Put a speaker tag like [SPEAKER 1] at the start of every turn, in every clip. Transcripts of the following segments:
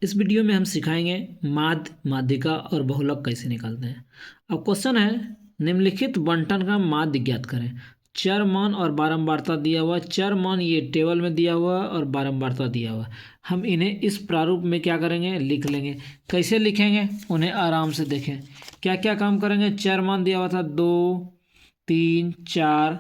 [SPEAKER 1] इस वीडियो में हम सिखाएंगे माध्य, माध्यिका और बहुलक कैसे निकालते हैं। अब क्वेश्चन है, निम्नलिखित बंटन का माध्य ज्ञात करें। चर मान और बारंबारता दिया हुआ, चर मान ये टेबल में दिया हुआ और बारंबारता दिया हुआ। हम इन्हें इस प्रारूप में क्या करेंगे, लिख लेंगे। कैसे लिखेंगे उन्हें आराम से देखें। क्या क्या काम करेंगे। चर मान दिया हुआ था 2, 3, 4,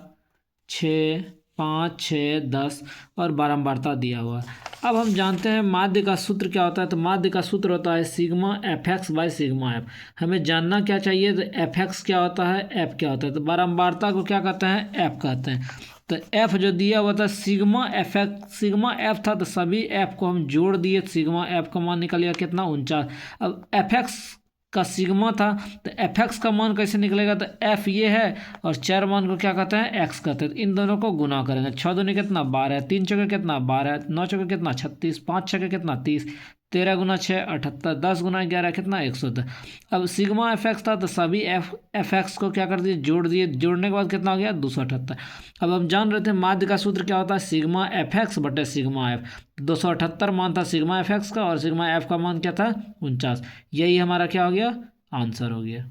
[SPEAKER 1] 6, 5, 6, 10 और बारंबारता दिया हुआ। अब हम जानते हैं माध्य का सूत्र क्या होता है। तो माध्य का सूत्र होता है sigma F x by sigma F. हमें जानना क्या चाहिए, तो एफ एक्स क्या होता है, एफ क्या होता है। तो बारंबारता को क्या कहते हैं, एफ कहते हैं। तो एफ जो दिया हुआ था sigma F x, sigma F था, तो सभी एफ को हम जोड़ दिए। सिग्मा एफ का मान निकल गया कितना, 49। अब एफ एक्स का सिग्मा था, तो एफ एक्स का मान कैसे निकलेगा। तो एफ ये है और चर मान को क्या कहते हैं, एक्स कहते हैं। इन दोनों को गुना करेंगे। 6 दूनी कितना 12, 3 चौके कितना 12, 9 चौके कितना 36, 5 छके कितना 30, 13 गुना 6 78, 10 गुना 11 कितना 110। अब सिग्मा एफ एक्स था, तो सभी एफ एक्स को क्या कर दिए, जोड़ दिए। जोड़ने के बाद कितना हो गया 278। अब हम जान रहे थे माध्य का सूत्र क्या होता है, सिग्मा एफ एक्स बटे सिग्मा एफ। 278 मान था सिग्मा एफ एक्स का और सिग्मा एफ का मान क्या था 49। यही हमारा क्या हो गया, आंसर हो गया।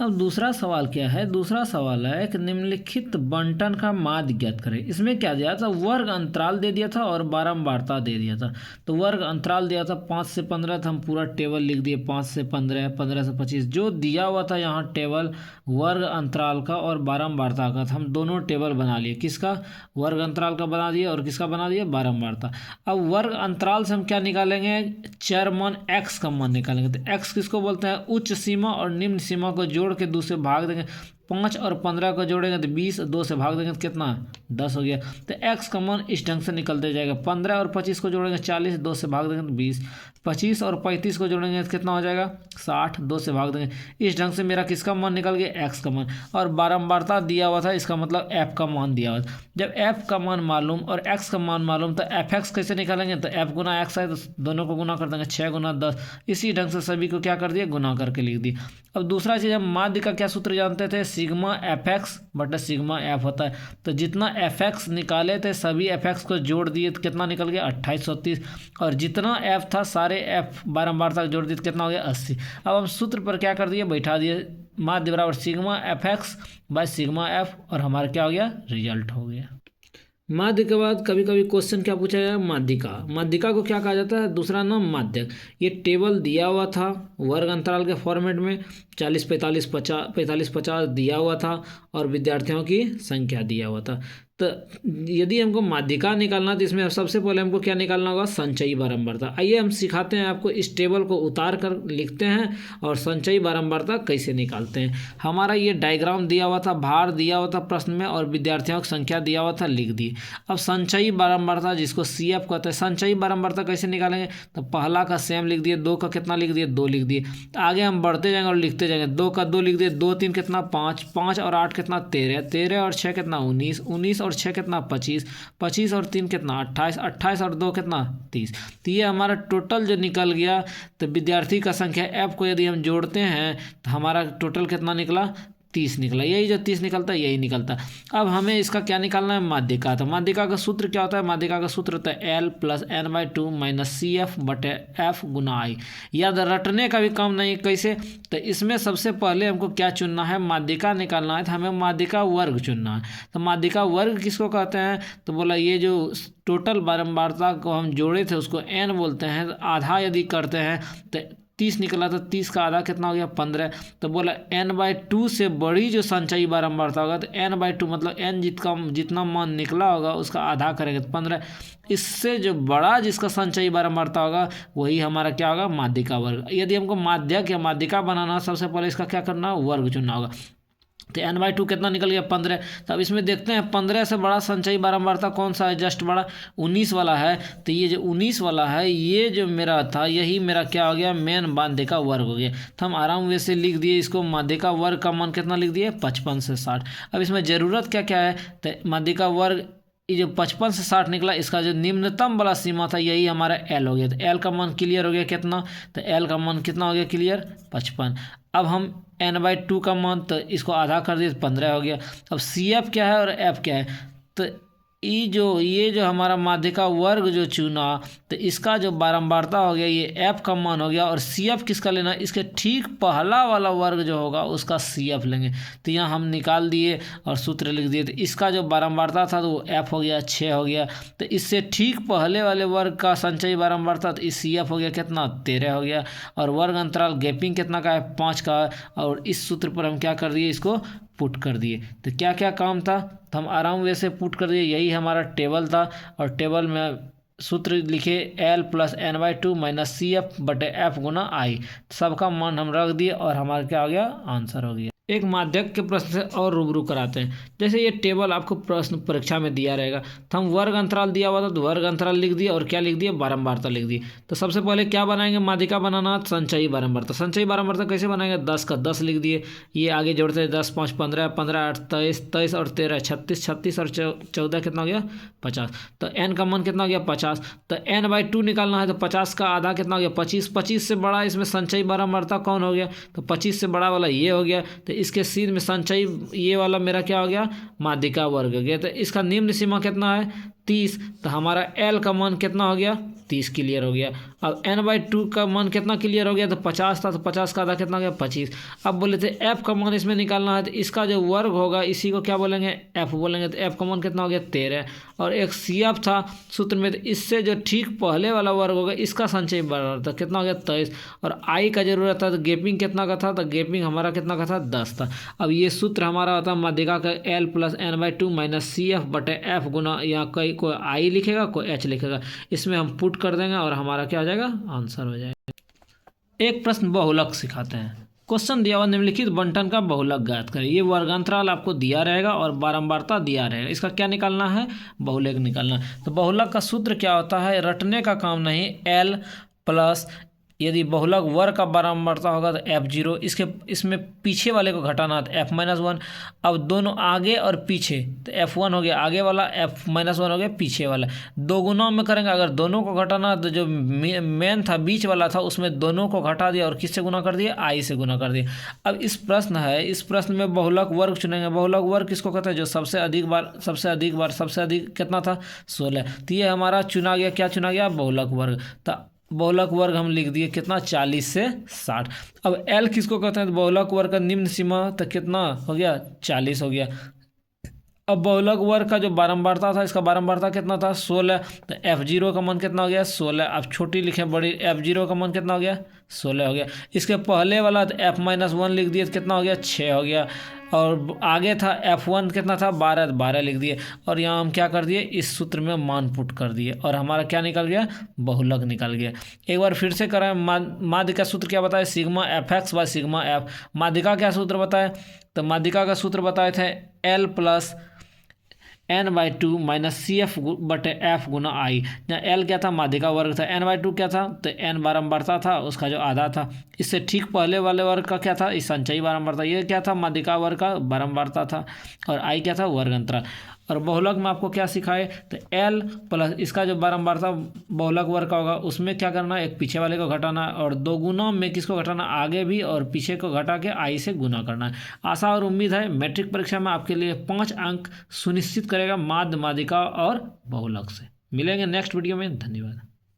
[SPEAKER 1] अब दूसरा सवाल क्या है, दूसरा सवाल है कि निम्नलिखित बंटन का माध्य ज्ञात करें। इसमें क्या दिया था, वर्ग अंतराल दे दिया था और बारंबारता दे दिया था। तो वर्ग अंतराल दिया था 5 से 15, तो हम पूरा टेबल लिख दिए। 5 से 15, 15 से 25 जो दिया हुआ था यहाँ टेबल वर्ग अंतराल का और बारंबारता का, तो हम दोनों टेबल बना लिए। किसका, वर्ग अंतराल का बना दिया और किसका बना दिया, बारंबारता। अब वर्ग अंतराल से हम क्या निकालेंगे, चर मान एक्स का मान निकालेंगे। तो एक्स किसको बोलते हैं, उच्च सीमा और निम्न सीमा को जोड़ के 2 से भाग देंगे। 5 और 15 को जोड़ेंगे तो 20, 2 से भाग देंगे तो कितना 10 हो गया। तो एक्स का मान इस ढंग से निकलते जाएगा। 15 और 25 को जोड़ेंगे 40, 2 से भाग देंगे तो 20। 25 और 35 को जोड़ेंगे तो कितना हो जाएगा 60, 2 से भाग देंगे। इस ढंग से मेरा किसका मान निकल गया, एक्स का मान। और बारंबारता दिया हुआ था, इसका मतलब एफ का मान दिया हुआ था। जब एफ का मान मालूम और एक्स का मान मालूम, तो एफ एक्स कैसे निकालेंगे, तो एफ गुना एक्स है तो दोनों को गुना कर देंगे। 6 गुना 10, इसी ढंग से सभी को क्या कर दिया, गुना करके लिख दी। अब दूसरा चीज़, हम माध्य का क्या सूत्र जानते थे, सिग्मा एफ एक्स बटे सिग्मा एफ होता है। तो जितना एफ एक्स निकाले थे सभी एफ एक्स को जोड़ दिए तो कितना निकल गया 2830। और जितना एफ था सारे एफ बारंबार तक जोड़ दिए तो कितना हो गया 80। अब हम सूत्र पर क्या कर दिए, बैठा दिए। माध्य बराबर sigma F x by sigma F और हमारा क्या हो गया, रिजल्ट हो गया। माध्य के बाद कभी कभी क्वेश्चन क्या पूछा जाए, माध्यिका। माध्यिका को क्या कहा जाता है, दूसरा नाम माध्यक। ये टेबल दिया हुआ था वर्ग अंतराल के फॉर्मेट में। 40, 45, 50, 45, 50 दिया हुआ था और विद्यार्थियों की संख्या दिया हुआ था। तो यदि हमको माध्यिका निकालना, तो इसमें सबसे पहले हमको क्या निकालना होगा, संचयी बारंबारता। आइए हम सिखाते हैं आपको, इस टेबल को उतार कर लिखते हैं और संचयी बारंबारता कैसे निकालते हैं। हमारा ये डायग्राम दिया हुआ था, भार दिया हुआ था प्रश्न में और विद्यार्थियों की संख्या दिया हुआ था, लिख दी। अब संचयी बारंबारता जिसको सी एफ कहते हैं, संचयी बारंबारता कैसे निकालेंगे, तो पहला का सेम लिख दिए, 2 का कितना लिख दिए 2 लिख दिए। तो आगे हम बढ़ते जाएंगे और लिखते जाएंगे। 2 का 2 लिख दिए, 2 3 कितना 5, 5 और 8 कितना 13, 13 और 6 कितना 19, 19 और 6 कितना 25, 25 और 3 कितना 28, 28 और 2 कितना 30। तो ये हमारा टोटल जो निकल गया। तो विद्यार्थी का संख्या एफ को यदि हम जोड़ते हैं तो हमारा टोटल कितना निकला, 30 निकला। यही जो 30 निकलता है यही निकलता है। अब हमें इसका क्या निकालना है, माध्यिका। तो माध्यिका का सूत्र क्या होता है, माध्यिका का सूत्र होता है L plus N by 2 minus C F बटे एफ गुना आई। याद रटने का भी काम नहीं, कैसे, तो इसमें सबसे पहले हमको क्या चुनना है, माध्यिका निकालना है। तो हमें माध्यिका वर्ग चुनना है। तो माध्यिका वर्ग किसको कहते हैं, तो बोला ये जो टोटल बारंबारता को हम जोड़े थे उसको एन बोलते हैं। आधा यदि करते हैं तो 30 निकला, तो 30 का आधा कितना हो गया 15। तो बोला n/2 से बड़ी जो संचयी बारंबारता होगा, तो n/2 मतलब n जितना मान निकला होगा उसका आधा करेंगे तो 15। इससे जो बड़ा जिसका संचयी बारंबारता होगा वही हमारा क्या होगा, माध्यिका वर्ग। यदि हमको माध्यक या माध्यिका बनाना, सबसे पहले इसका क्या करना, वर्ग चुनना होगा। तो n/2 कितना निकल गया 15। तो अब इसमें देखते हैं 15 से बड़ा संचयी बारंबारता कौन सा है, जस्ट बड़ा 19 वाला है। तो ये जो 19 वाला है ये जो मेरा था यही मेरा क्या हो गया, मेन माध्यिका वर्ग हो गया। तो हम आराम से लिख दिए इसको, माध्यिका वर्ग का मान कितना लिख दिए 55 से 60। अब इसमें ज़रूरत क्या क्या है, तो माध्यिका वर्ग ये जो 55 से 60 निकला, इसका जो निम्नतम वाला सीमा था यही हमारा एल हो गया। तो एल का मान क्लियर हो गया कितना, तो एल का मान कितना हो गया क्लियर 55। अब हम n/2 का मान, तो इसको आधा कर दिए तो 15 हो गया। अब सी एफ क्या है और एफ क्या है, तो ये जो हमारा माध्यिका वर्ग जो चुना, तो इसका जो बारंबारता हो गया ये एफ का मान हो गया, और सी एफ किसका लेना, इसके ठीक पहला वाला वर्ग जो होगा उसका सी एफ लेंगे। तो यहाँ हम निकाल दिए और सूत्र लिख दिए। तो इसका जो बारंबारता था तो वो एफ हो गया, 6 हो गया। तो इससे ठीक पहले वाले वर्ग का संचयी बारंबारता, तो इस सी एफ हो गया कितना, 13 हो गया। और वर्ग अंतराल गैपिंग कितना का है, 5 का है। और इस सूत्र पर हम क्या कर दिए, इसको पुट कर दिए। तो क्या क्या काम था, तो हम आराम वैसे पुट कर दिए। यही हमारा टेबल था, और टेबल में सूत्र लिखे L+N/2 माइनस CF बटे F गुना I। सबका मान हम रख दिए और हमारा क्या हो गया, आंसर हो गया। एक माध्यक के प्रश्न से और रूबरू कराते हैं। जैसे ये टेबल आपको प्रश्न परीक्षा में दिया रहेगा, तो हम वर्ग अंतराल दिया हुआ था तो वर्ग अंतराल लिख दिए, और क्या लिख दिए, बारंबारता लिख दी। तो सबसे पहले क्या बनाएंगे, माध्यिका बनाना, संचयी बारंबारता। संचयी बारंबारता कैसे बनाएंगे, 10 का 10 लिख दिए। ये आगे जोड़ते हैं 10 5 15, 15 8 23, 23 और 13 36, 36 और 14 कितना हो गया, 50। तो n का मान कितना हो गया, 50। तो n/2 निकालना है, तो 50 का आधा कितना हो गया, 25। 25 से बड़ा इसमें संचयी बारंबारता कौन हो गया, तो 25 से बड़ा वाला ये हो गया। तो इसके सीध में संचयी ये वाला मेरा क्या हो गया, माध्यिका वर्ग हो गया। तो इसका निम्न सीमा कितना है, 30। तो हमारा L का मान कितना हो गया, 30 क्लियर हो गया। अब n/2 का मान कितना क्लियर हो गया, तो 50 था, तो 50 का आधा कितना हो गया, 25। अब बोले थे f का मान इसमें निकालना है, तो इसका जो वर्ग होगा इसी को क्या बोलेंगे, f बोलेंगे। तो f का मान कितना हो गया, 13। और एक CF था सूत्र में, तो इससे जो ठीक पहले वाला वर्ग होगा इसका संचयी बारंबारता कितना हो गया, 23। और I का जरूरत था, तो गैपिंग कितना का था, तो गैपिंग हमारा कितना का था, 10 था। अब ये सूत्र हमारा होता है माध्यिका का L+N/2 माइनस CF बटे F गुना, यहाँ कोई I लिखेगा, कोई H लिखेगा। इसमें हम पुट कर देंगे और हमारा क्या हो जाएगा, आंसर हो जाएगा। एक प्रश्न बहुलक सिखाते हैं। क्वेश्चन दिया हुआ निम्नलिखित बंटन का बहुलक ज्ञात करें। ये वर्गांतराल आपको दिया रहेगा और बारंबारता दिया रहेगा। इसका क्या निकालना है, बहुलक निकालना है। तो बहुलक का सूत्र क्या होता है, रटने का काम नहीं। L प्लस, यदि बहुलक वर्ग का बारंबारता होगा तो F0, इसमें पीछे वाले को घटाना है तो F-1। अब दोनों आगे और पीछे, तो F1 हो गया आगे वाला, F-1 हो गया पीछे वाला। दो गुना में करेंगे, अगर दोनों को घटाना तो जो मेन था बीच वाला था उसमें दोनों को घटा दिया और किससे गुना कर दिया, I से गुना कर दिया। अब इस प्रश्न है, इस प्रश्न में बहुलक वर्ग चुनेंगे। बहुलक वर्ग किसको कहते हैं, जो सबसे अधिक कितना था, 16। तो ये हमारा चुना गया, क्या चुना गया, बहुलक वर्ग। तो बहुलक वर्ग हम लिख दिए कितना, 40 से 60। अब L किसको कहते हैं, तो बहुलक वर्ग का निम्न सीमा तक कितना हो गया, 40 हो गया। अब बहुलक वर्ग का जो बारंबारता था, इसका बारंबारता कितना था, 16। तो F0 का मान कितना हो गया, 16। अब छोटी लिखें बड़ी, F0 का मान कितना हो गया, 16 हो गया। इसके पहले वाला तो F-1 लिख दिए तो कितना हो गया, 6 हो गया। और आगे था F1 कितना था, 12, 12 लिख दिए। और यहाँ हम क्या कर दिए, इस सूत्र में मान पुट कर दिए और हमारा क्या निकल गया, बहुलक निकल गया। एक बार फिर से कराएं। माध्यिका सूत्र क्या बताए, sigma FX by sigma F। माध्यिका क्या सूत्र बताए, तो माध्यिका का सूत्र बताए थे L+N/2 माइनस CF बटे F गुना I। जहाँ L क्या था, माध्यिका वर्ग था, N/2 क्या था, तो N बारंबारता था, उसका जो आधा था। इससे ठीक पहले वाले वर्ग का क्या था, इस संचयी बारंबारता। ये क्या था, माध्यिका वर्ग का बारंबारता था। और I क्या था, वर्ग अंतराल। और बहुलक में आपको क्या सिखाए, तो L प्लस इसका जो बारंबारता बहुलक वर्ग का होगा उसमें क्या करना है, एक पीछे वाले को घटाना, और दो गुना में किसको घटाना, आगे भी और पीछे को घटा के I से गुना करना है। आशा और उम्मीद है मैट्रिक परीक्षा में आपके लिए 5 अंक सुनिश्चित करेगा माध्यिका और बहुलक से। मिलेंगे नेक्स्ट वीडियो में, धन्यवाद।